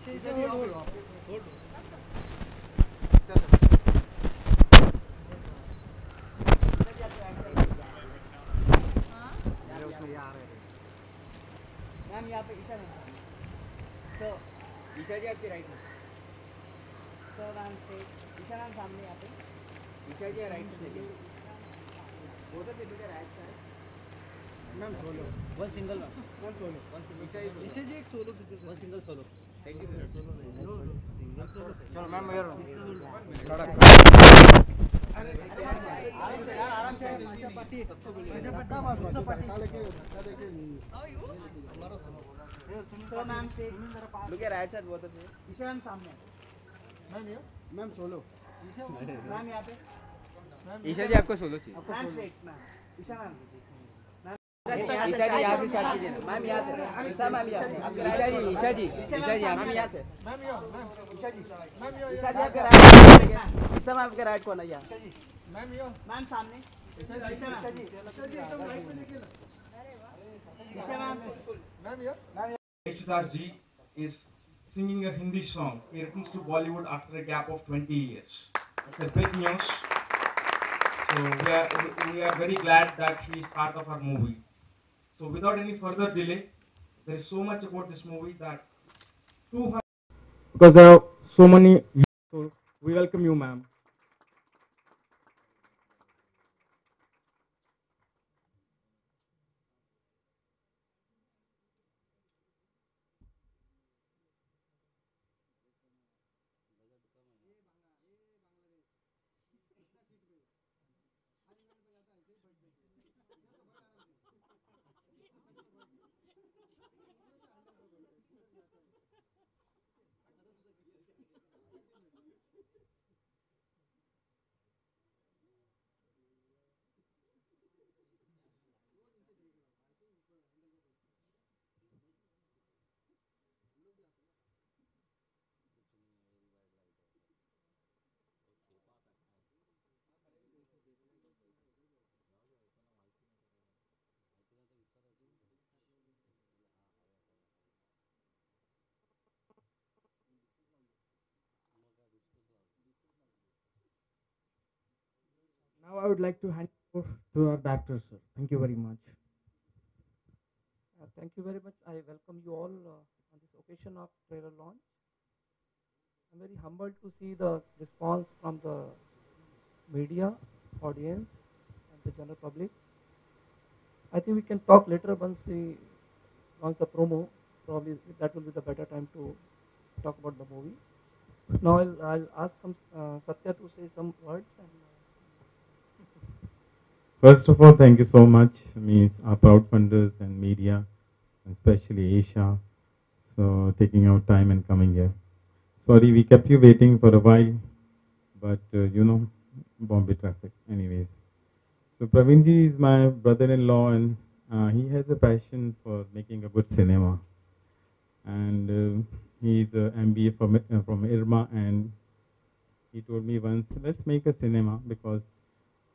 Ma'am यहाँ पे Isha ma'am, तो ईशा जी आपके राइट में, सर मैम से ईशा मैम सामने यहाँ पे, ईशा जी राइट में देखिए, वो तो फिर right side ma'am solo, one single ma'am solo, Isha ji एक solo picture, one single solo, thank you चलो मैम यार आराम से पट्टी सो मैम से look at right side both of you, Isha ma'am सामने मैम सोलो, मैम यहाँ पे ईशा जी आपको सोलो चाहिए, ma'am straight ma'am, Isha ma'am Isha ji यहाँ से स्टार्ट कीजिए ना मैम, यहाँ से ईशा मैम यहाँ से ईशा जी मैम यहाँ से मैम ईशा जी आपके राइट, ईशा मैम आपके राइट कौन है यहाँ मैम सामने ईशा जी एकदम राइट में देखिए ना Isha ma'am Yesudas ji is singing a Hindi song. He returns to Bollywood after a gap of 20 years. It's a big news. So we are very glad that he is part of our movie. So without any further delay, there is so much about this movie that 200 because there are so many. So we welcome you, ma'am. Now I would like to hand over to our director, sir. Thank you very much. Thank you very much. I welcome you all on this occasion of trailer launch. I'm very humbled to see the response from the media, audience, and the general public. I think we can talk later once we launch the promo. Probably that will be the better time to talk about the movie. Now I'll ask some Satya to say some words. First of all, thank you so much, our proud funders and media, especially Asia, for taking out time and coming here. Sorry, we kept you waiting for a while, but Bombay traffic. Anyways, so Praveerji is my brother-in-law, and he has a passion for making a good cinema. And he's an MBA from IRMA, and he told me once, let's make a cinema, because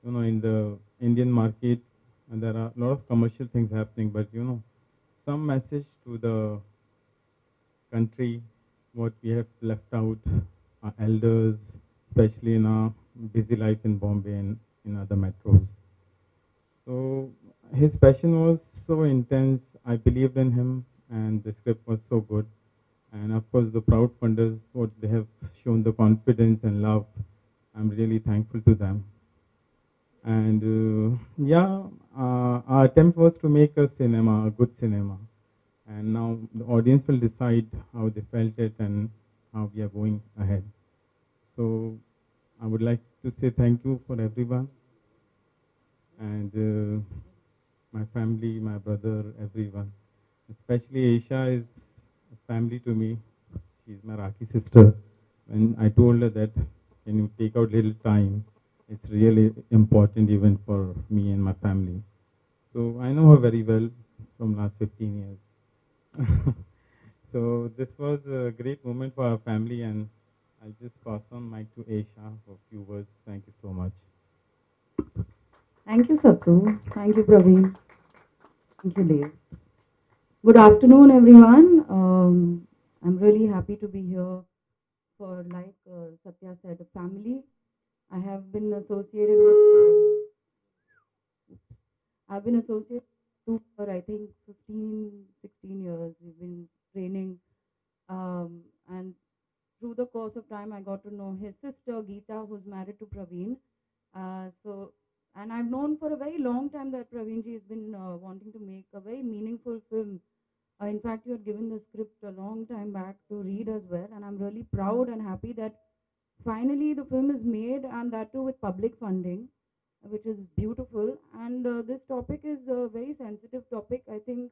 in the Indian market, and there are a lot of commercial things happening, but some message to the country, what we have left out, our elders, especially in our busy life in Bombay and in other metros. So his passion was so intense, I believed in him, and the script was so good. And of course, the proud funders, what they have shown the confidence and love, I'm really thankful to them. And our attempt was to make a cinema, a good cinema. And now the audience will decide how they felt it and how we are going ahead. So I would like to say thank you for everyone. And my family, my brother, everyone. Especially Aisha is a family to me. She's my Rakhi sister. When I told her that, can you take out little time? It's really important even for me and my family. So I know her very well from last 15 years. So this was a great moment for our family, and I'll just pass on mic to Aisha for a few words. Thank you so much. Thank you, Sattu. Thank you, Praveen. Thank you, Dave. Good afternoon, everyone. I'm really happy to be here for, like Satya said, a family. I have been associated with, I've been associated with for I think 15, 16 years. We've been training, and through the course of time, I got to know his sister Geeta, who's married to Praveen. And I've known for a very long time that Praveenji has been wanting to make a very meaningful film. In fact, you had given the script a long time back to read as well, and I'm really proud and happy that finally the film is made, and that too with public funding, which is beautiful. And this topic is a very sensitive topic, I think,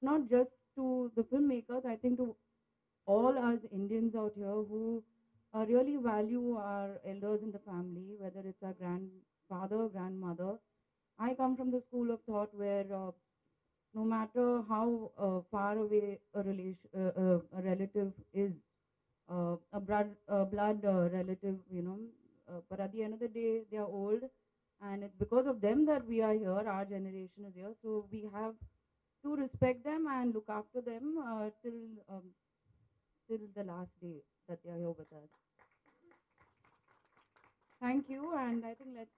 not just to the filmmakers, I think to all us Indians out here who really value our elders in the family, whether it's our grandfather, grandmother. I come from the school of thought where no matter how far away a relative is, a blood relative, but at the end of the day, they are old, and it's because of them that we are here. Our generation is here, so we have to respect them and look after them till the last day that they are here with us. Thank you, and I think let's.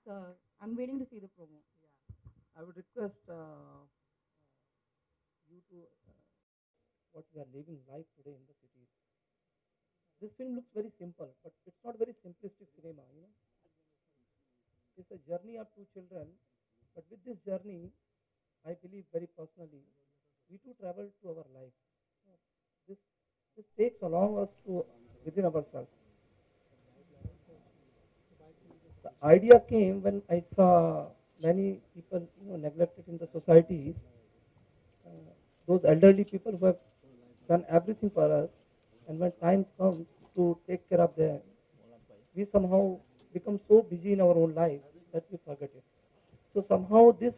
I'm waiting to see the promo. I would request you to what we are living life today in the cities. This film looks very simple, but it's not very simplistic cinema. It's a journey of two children, but with this journey, I believe very personally, we too travel to our life. This this takes along us to within ourselves. The idea came when I saw many people, neglected in the societies. Uh, those elderly people who have done everything for us, and when time comes to take care of them, we somehow become so busy in our own life that we forget it. So somehow this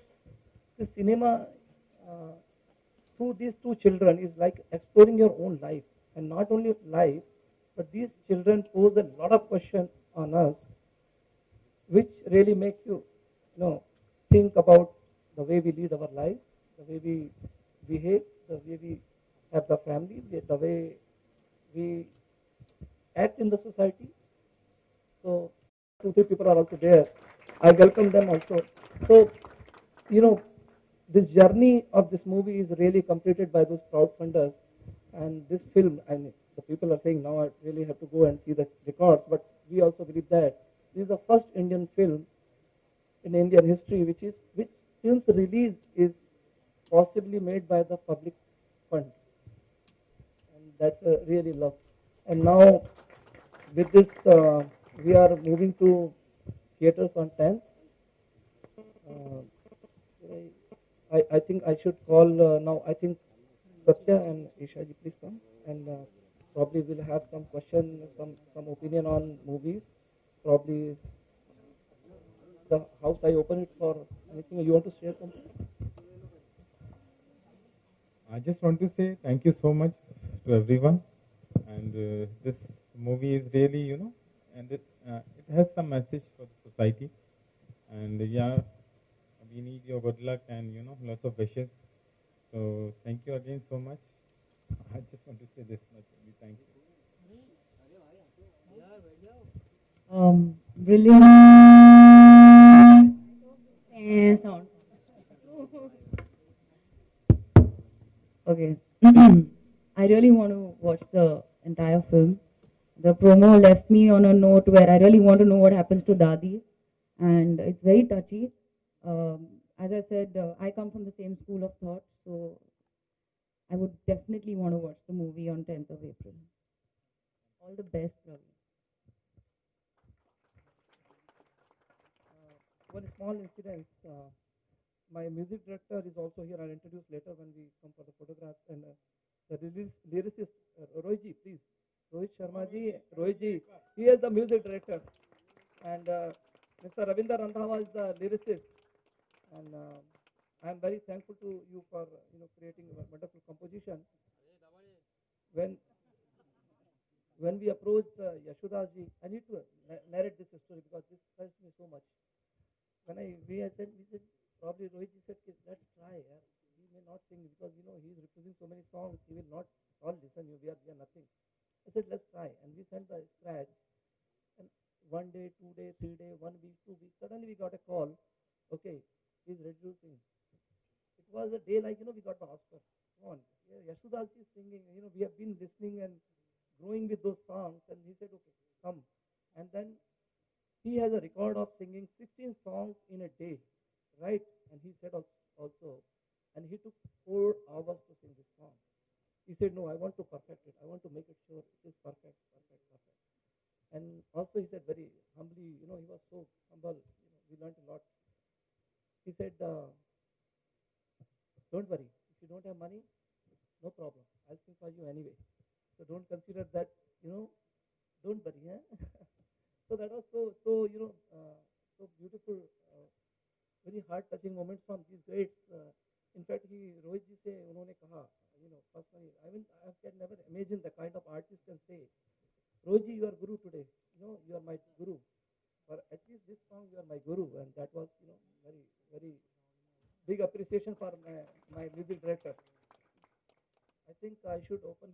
cinema uh, through these two children is like exploring your own life, and not only life, but these children pose a lot of questions on us, which really make you think about the way we lead our life, the way we behave, the way we have the family, the way we act in the society. So two, three people are also there. I welcome them also. So, you know, this journey of this movie is really completed by those crowdfunders. And this film, and the people are saying now I really have to go and see the records, but we also believe that this is the first Indian film in Indian history which since release is possibly made by the public fund. And that's a really love. And now with this, we are moving to theaters on 10th. Uh, I think I should call now. I think Satya and Ishaji, please come, and probably we'll have some question, some opinion on movies. Probably the house I open it for anything. You want to share something? I just want to say thank you so much to everyone. And this movie is really, and it has some message for the society. And yeah, we need your good luck and, lots of wishes. So thank you again so much. I just want to say this much. Thank you. Brilliant. And sound. Okay. I really want to watch the entire film. The promo left me on a note where I really want to know what happens to Dadi, and it's very touchy. As I said, I come from the same school of thought, so I would definitely want to watch the movie on 10th of April. All the best, Ravi. One small incident. My music director is also here. I'll introduce later when we come for the photographs. And the lyricist, Rohit, please. Rohit Sharma ji, Rohit ji. He is the music director. And Mr. Ravinder Randhawa is the lyricist. And I am very thankful to you for creating a wonderful composition. When we approached Yashodas ji, I need to narrate this story because this touched me so much. When we said, probably Rohit ji said, let's try. Yeah. may not sing because he is refusing so many songs. He will not all listen. We are nothing. I said let's try, and we sent the scratch. And 1 day, 2 day, 3 day, 1 week, 2 weeks. Suddenly we got a call. Okay, he's ready to sing. It was a day like we got the Oscar. Come on, yeah, Yashodas is singing. We have been listening and growing with those songs, and he said, okay, come. And then he has a record of singing 16 songs in a day, right? And he said also, and he took 4 hours to sing this song. He said, no, I want to perfect it. I want to make it sure it is perfect, perfect, perfect. And also he said very humbly, he was so humble. We learned a lot. He said, don't worry. If you don't have money, no problem. I'll sing for you anyway. So don't consider that, don't worry. Eh? So that was so beautiful, very heart-touching moments from these greats. In fact, Rohit ji se unhone kaha, personally, I can never imagine the kind of artist can say, Rohit ji, you are guru today. You are my guru. For at least this song, you are my guru, and that was, very, very big appreciation for my music director. I think I should open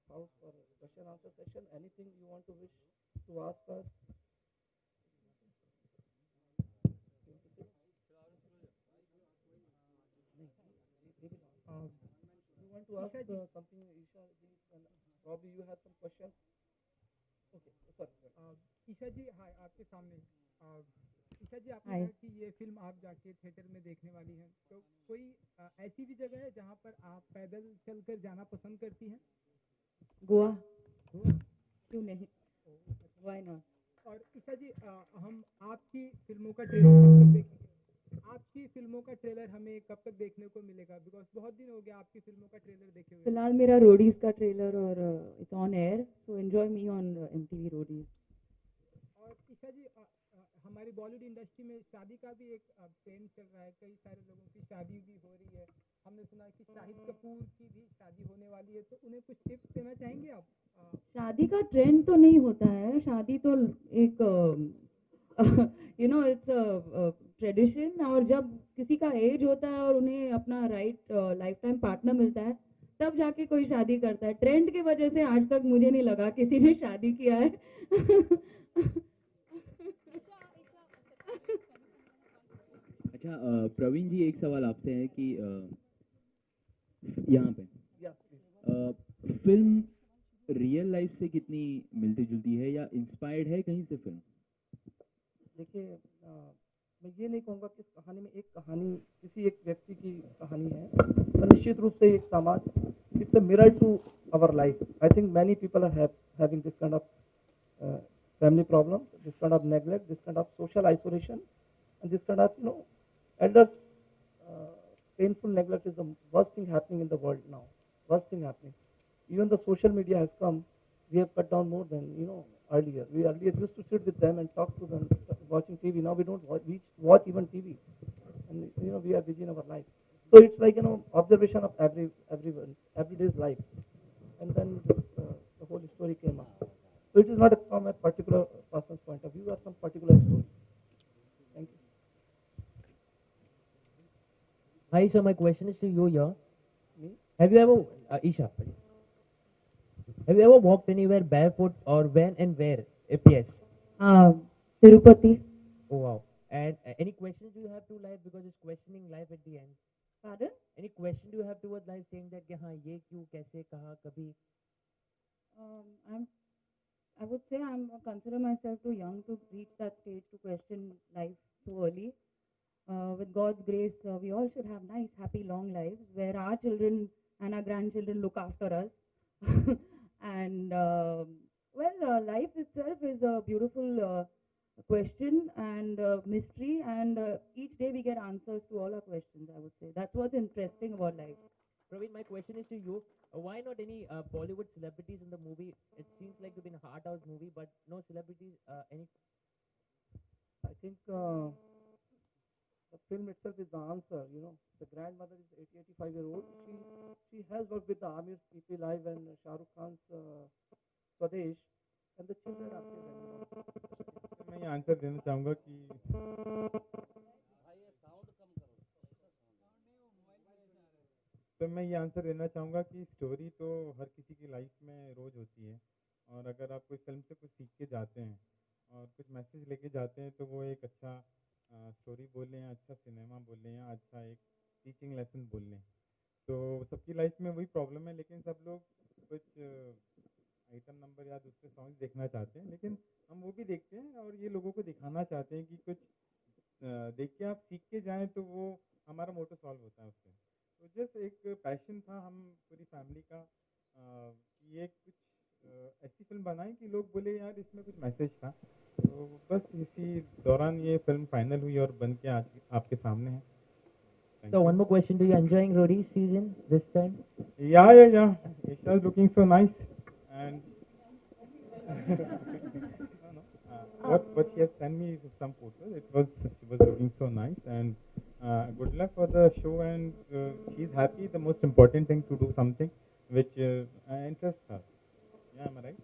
house for question answer session. Anything you want to wish to ask us? You want to ask something, Isha? And probably you have some questions. Okay, sorry. Isha ji hi आपके सामने ईशा जी आपने Hi. कहा कि ये film आप जाके theatre में देखने वाली हैं तो कोई ऐसी भी जगह है जहाँ पर आप पैदल चलकर जाना पसंद करती हैं Goa. क्यों नहीं? Why not? और ईशा जी हम आपकी फिल्मों का ट्रेलर कब तक देखेंगे आपकी फिल्मों का ट्रेलर हमें कब तक देखने को मिलेगा बिकॉज बहुत दिन हो गया आपकी फिल्मों का ट्रेलर देखे हुए फिलहाल मेरा रोडीज का ट्रेलर और it's on air, so enjoy me on MTV Roadies. और ईशा जी हमारी बॉलीवुड इंडस्ट्री में शादी का भी एक ट्रेंड चल रहा है कई सारे लोगों की शादी भी हो रही है हमने सुना कि शाहिद कपूर की भी शादी होने वाली है तो उन्हें कुछ टिप्स देना चाहेंगे आप शादी का ट्रेंड तो नहीं होता है, शादी तो एक इट्स ट्रेडिशन, और जब किसी का एज होता है और उन्हें अपना राइट लाइफ टाइम पार्टनर मिलता है तब जाके कोई शादी करता है. ट्रेंड की वजह से आज तक मुझे नहीं लगा किसी ने शादी किया है. अच्छा प्रवीण जी एक सवाल आपसे है कि यहाँ पे फिल्म रियल लाइफ से कितनी मिलती जुलती है या इंस्पायर्ड है कहीं से फिल्म? देखिए मैं ये नहीं कहूँगा कि इस कहानी में एक कहानी किसी एक व्यक्ति की कहानी है, तो निश्चित रूप से एक समाज, it's a mirror to our life. I think many people are having this kind of family problems, this kind of neglect, this kind of social isolation, and this kind of elders painful neglect is the worst thing happening in the world now. Worst thing happening. Even the social media has come. We have cut down more than earlier. We earlier used to sit with them and talk to them watching TV. Now we don't watch even TV, and we are busy in our life. So it's like observation of everyone everyday's life, and then the whole story came up. So it is not from a particular person's point of view or some particular story. Thank you. Hi, so my question is to you here. Me? Have you ever, Isha, please. Have you ever walked anywhere barefoot or when and where? If yes. Tirupati. Oh, wow. And any questions do you have to life because it's questioning life at the end? Pardon? Any question do you have towards life saying that, कि हाँ ये क्यों कैसे कहाँ कभी? I would say I consider myself too young to reach that stage to question life so early. With God's grace, we all should have nice, happy, long lives where our children and our grandchildren look after us. And life itself is a beautiful question and mystery, and each day we get answers to all our questions. I would say that's what's interesting about life. Praveen, my question is to you. Why not any Bollywood celebrities in the movie? It seems like it's been a hard house movie, but no celebrities. Any? I think the film itself is the answer. The grandmother is 85-year-old. She has worked with the Amir's PP Live and Shah Rukh Khan's Swadesh, and the children are still मैं ये answer देना चाहूँगा कि तो मैं ये answer देना चाहूँगा कि स्टोरी तो हर किसी की लाइफ में रोज़ होती है, और अगर आप कोई फिल्म से कुछ सीख के जाते हैं और कुछ मैसेज लेके जाते हैं तो वो एक अच्छा स्टोरी बोल लें, अच्छा सिनेमा बोल लें, या अच्छा एक टीचिंग लेसन बोल लें। तो सबकी लाइफ में वही प्रॉब्लम है, लेकिन सब लोग कुछ आइटम नंबर या दूसरे सॉन्ग्स देखना चाहते हैं, लेकिन हम वो भी देखते हैं और ये लोगों को दिखाना चाहते हैं कि कुछ देख के आप सीख के जाएं तो वो हमारा मोटो सॉल्व होता है उससे। तो जस्ट एक पैशन था हम पूरी फैमिली का कि ये कुछ ऐसी फिल्म बनाएं कि लोग बोले यार इसमें कुछ मैसेज था। तो बस इसी दौरान ये फिल्म फाइनल हुई और बन के आज आपके सामने है। So one more question: do you enjoying Rodi's season this time? Yeah. Isha is looking so nice, and no. What she has sent me is some photos. She was looking so nice, and good luck for the show. And she's happy. The most important thing to do something which interests her. Yeah, am I right?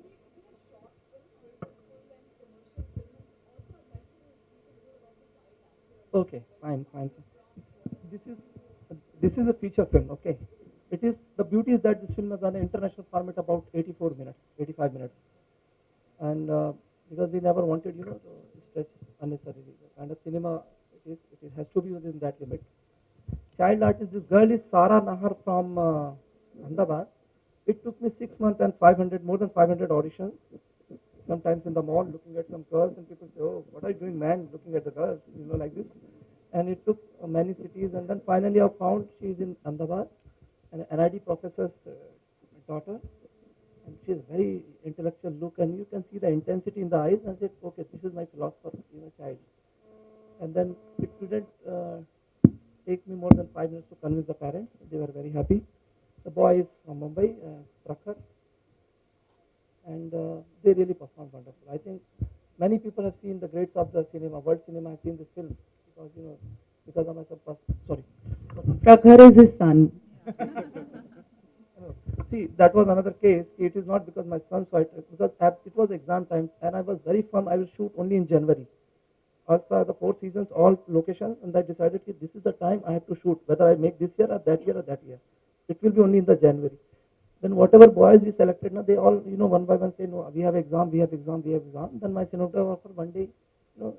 Okay, fine. This is a feature film. Okay, it is the beauty is that this film is on an international format about 84 minutes, 85 minutes, and because we never wanted to stretch unnecessarily. The kind of cinema it has to be within that limit. Child artist, this girl is Sara Nahar from Ahmedabad. It took me 6 months and more than 500 auditions. Sometimes in the mall looking at some girls, and people say, "Oh, what are you doing, man, looking at the girls?" Like this. And it took many cities, and then finally I found she is in Ahmedabad, an NID professor's daughter, and she has very intellectual look, and you can see the intensity in the eyes, and I said, "Okay, this is my philosopher, child." And then it didn't take me more than 5 minutes to convince the parents. They were very happy. The boy is from Mumbai, Prakhar, and they really performed wonderful. I think many people have seen the greats of the cinema, world cinema have seen this film because of my sorry. Prakhar is his son. See, that was another case. It is not because my son saw it, because it was exam time, and I was very firm. I will shoot only in January. Also, the 4 seasons, all locations, and I decided that this is the time I have to shoot, whether I make this year or that year or that year. It will be only in the January. Then whatever boys we selected, they all, one by one say, no, we have exam. Then my cinematographer one day,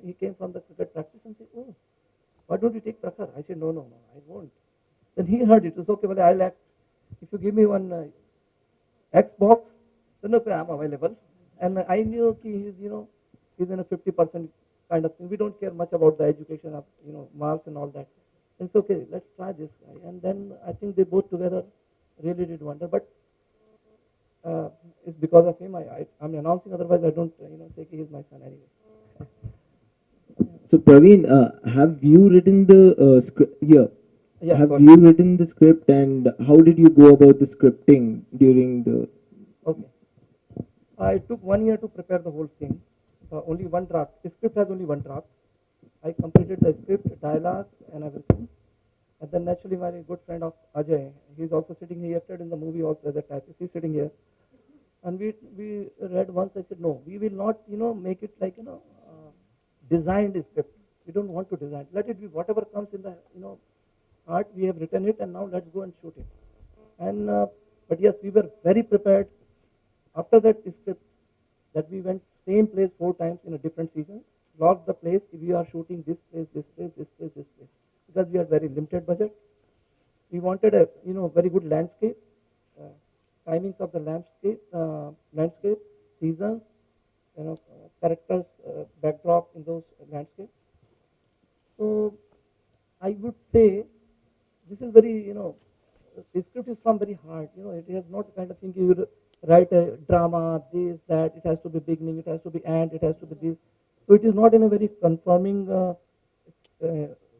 he came from the cricket practice and said, oh, why don't you take Prakhar? I said, no, I won't. Then he heard it. It's okay, well, I'll act. If you give me one Xbox, then okay, I'm available. And I knew he's in a 50% kind of thing. We don't care much about the education of, marks and all that. It's okay, let's try this guy. And then I think they both together really did wonder. But it's because of him I'm announcing, otherwise I don't say he is my son anyway. So Praveen, have you written the script here? Yeah, have you written the script, and how did you go about the scripting during the... Okay. I took 1 year to prepare the whole thing. Only one draft. The script has only one draft. I completed the script, dialogue, and everything. And then naturally my good friend of Ajay, he's also sitting here, acted in the movie also as a typist. He's sitting here. And we read once. I said, no, we will not, make it like, designed script. We don't want to design. Let it be whatever comes in the, art. We have written it, and now let's go and shoot it. And but yes, we were very prepared. After that script, that we went same place 4 times in a different season. Logged the place. We are shooting this place, because we had very limited budget. We wanted a very good landscape. Timings of the landscape, seasons, characters, backdrop in those landscapes. So I would say this is very, the script is from very hard. It has not kind of thing you write a drama, this, that. It has to be beginning, it has to be end, it has to be this. So it is not in a very conforming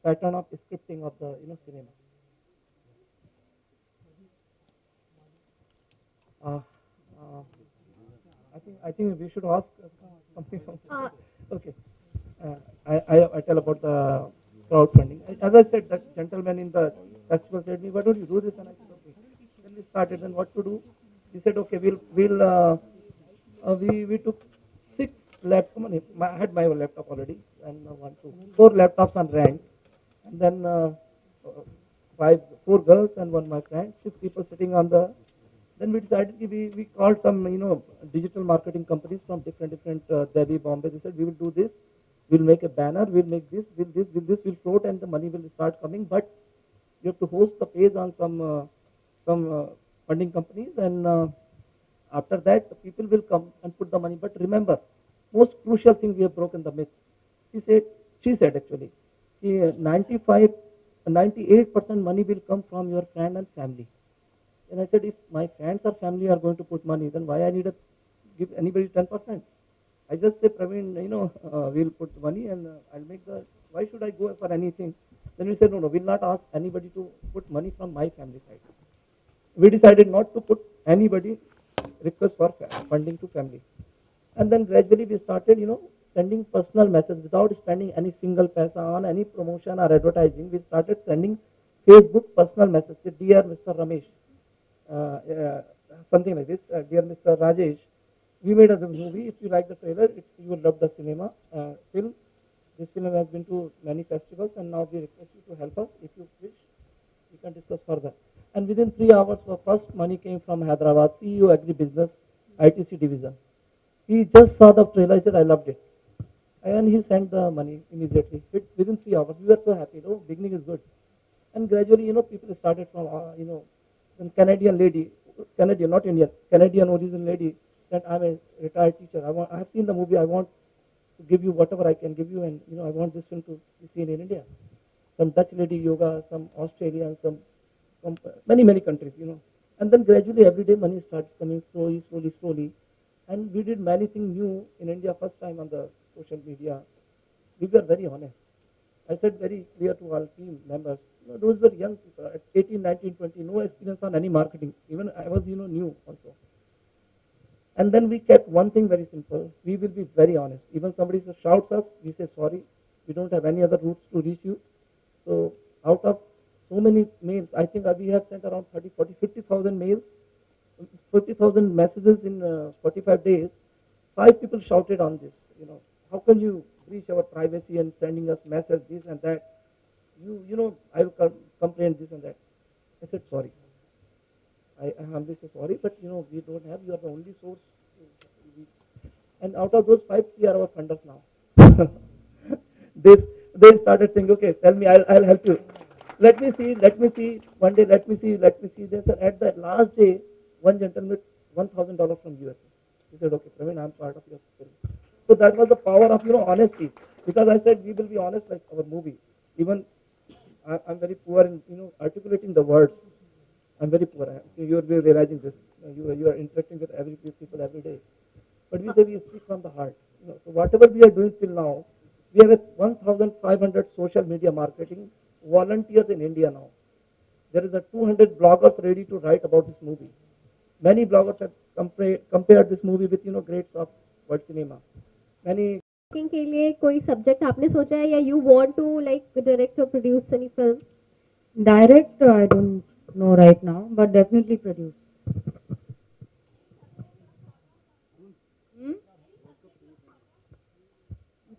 pattern of scripting of the cinema. I think we should ask something. Okay. I tell about the crowdfunding. As I said, that gentleman in the festival said me, why don't you do this? And I said, okay. Then we started. Then what to do? He said, okay, we took 6 laptops. I had my laptop already, and 4 laptops on rent. And then four girls and one my friend, 6 people sitting on the. Then we decided we called some digital marketing companies from different Delhi, Bombay. They said we will do this, we'll make a banner, we'll make this, will float, and the money will start coming. But you have to host the page on some funding companies, and after that the people will come and put the money. But remember, most crucial thing, we have broken the myth. She said actually, 95, 98% money will come from your friend and family. And I said, if my friends or family are going to put money, then why I need to give anybody 10%? I just say, Praveen, we'll put money and I'll make the. Why should I go for anything? Then we said, no, we'll not ask anybody to put money from my family side. We decided not to put anybody request for funding to family. And then gradually we started, sending personal messages without spending any single paisa on any promotion or advertising. We started sending Facebook personal messages. Dear Mr. Ramesh, something like this. Dear Mr. Rajesh, we made a movie. If you like the trailer, you will love the cinema film. This film has been to many festivals, and now we request you to help us. If you wish, we can discuss further. And within 3 hours, the first money came from Hyderabad, CEO Agribusiness, ITC division. He just saw the trailer, he said, I loved it. And he sent the money immediately. Within 3 hours, we were so happy. Beginning is good. And gradually, people started from, some Canadian lady, Canadian, not Indian, Canadian origin lady, that I'm a retired teacher. I have seen the movie. I want to give you whatever I can give you, and I want this film to be seen in India. Some Dutch lady yoga, some Australian, some many countries, And then gradually every day money starts coming slowly. And we did many things new in India first time on the social media. We were very honest. I said very clear to our team members, those were young people at 18, 19, 20, no experience on any marketing. Even I was, new also. And then we kept one thing very simple. We will be very honest. Even somebody shouts us, we say sorry. We don't have any other routes to reach you. So out of so many mails, I think we have sent around 30, 40, 50,000 mails, 50,000 messages in 45 days. 5 people shouted on this. How can you breach our privacy and sending us messages, this and that? I will complain this and that. I said sorry. I humbly say sorry, but we don't have. You are the only source. And out of those 5, 3 are our funders now. they started saying, okay, tell me, I'll help you. Let me see. One day, let me see. They said at the last day, one gentleman $1,000 from USA. He said, okay, Praveen, I'm part of your film. So that was the power of honesty. Because I said we will be honest like our movie. Even I'm very poor in articulating the words. I'm very poor. You will be realizing this. You are interacting with every people every day. But we say we speak from the heart. So whatever we are doing till now, we have 1,500 social media marketing volunteers in India now. There is 200 bloggers ready to write about this movie. Many bloggers have compared this movie with greats of world cinema. Many. के लिए कोई subject आपने सोचा है या you want to like direct or produce any film? Direct, I don't know right now, but definitely produce.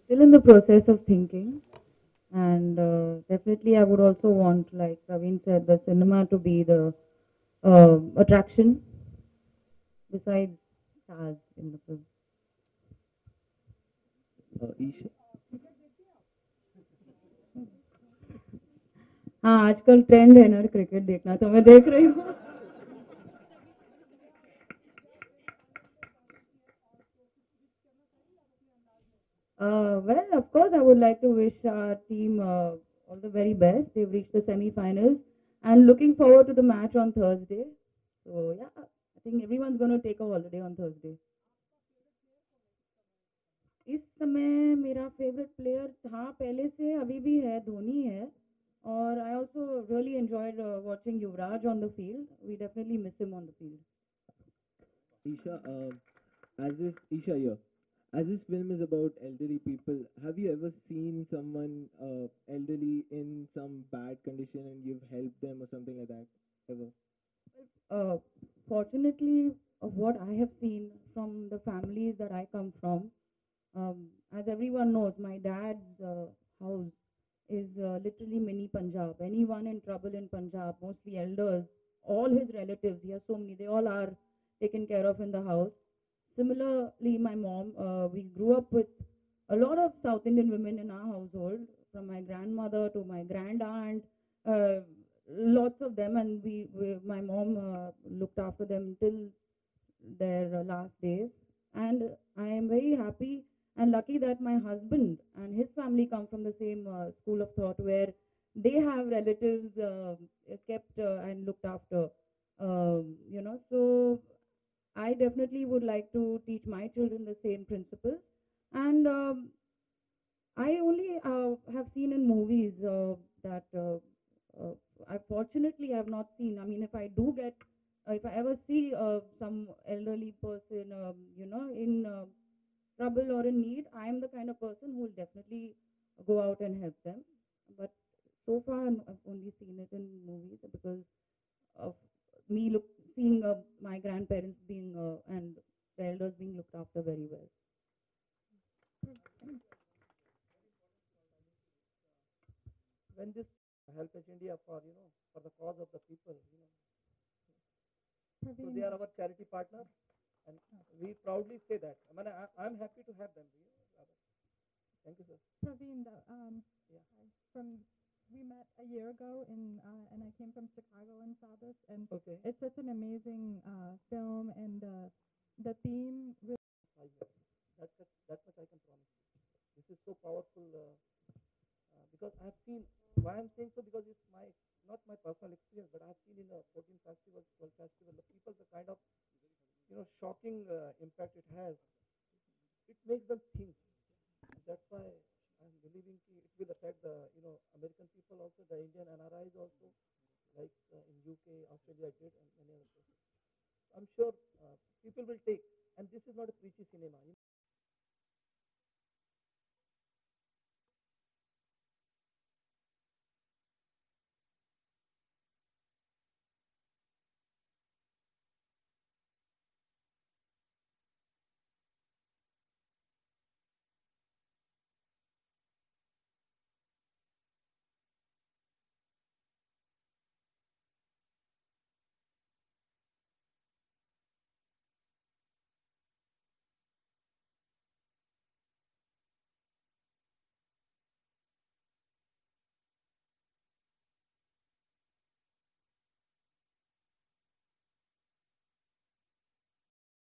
Still in the process of thinking, and definitely I would also want, like Praveen said, the cinema to be the attraction besides stars in the film. Isha? हाँ आजकल trend है ना cricket देखना, तो मैं देख रही हूँ. Well, of course, I would like to wish our team all the very best. They've reached the semi-finals and looking forward to the match on Thursday. So yeah, I think everyone's going to take a holiday on Thursday. इस समय मेरा favourite player था पहले से, अभी भी है, धोनी है. और I also really enjoyed watching Yuvraj on the field. We definitely miss him on the field. Isha, Isha here. As this film is about elderly people, have you ever seen someone elderly in some bad condition and you've helped them or something like that? Ever? Fortunately, of what I have seen from the families that I come from, as everyone knows, my dad's house is literally mini Punjab. Anyone in trouble in Punjab, mostly elders, all his relatives, he has so many, they all are taken care of in the house. Similarly, my mom, we grew up with a lot of South Indian women in our household, from my grandmother to my grand aunt, lots of them, and my mom looked after them till their last days. And I am very happy and lucky that my husband and his family come from the same school of thought where they have relatives kept and looked after. So I definitely would like to teach my children the same principles. And I only have seen in movies that uh, I fortunately have not seen. I mean, if I do get, if I ever see some elderly person, in trouble or in need, I am the kind of person who will definitely go out and help them. But so far, I've only seen it in movies because of me seeing my grandparents being and the elders being looked after very well. When this Help Age India for for the cause of the people, so they are our charity partner, and we proudly say that. I mean, I'm happy to have them. Rather. Thank you, sir. Praveen, Yeah. from we met a year ago and I came from Chicago and saw this, and Okay. it's such an amazing film, and the theme. That much I can promise you. This is so powerful because I have seen. Why I'm saying so, because it's not my personal experience, but I've seen in the 14 festivals, 12 festival, the people, the kind of shocking impact it has. It makes them think. And that's why I'm believing it will affect the American people also, the Indian NRIs also, like in UK, Australia did, and many other places. I'm sure people will take. And this is not a preachy cinema.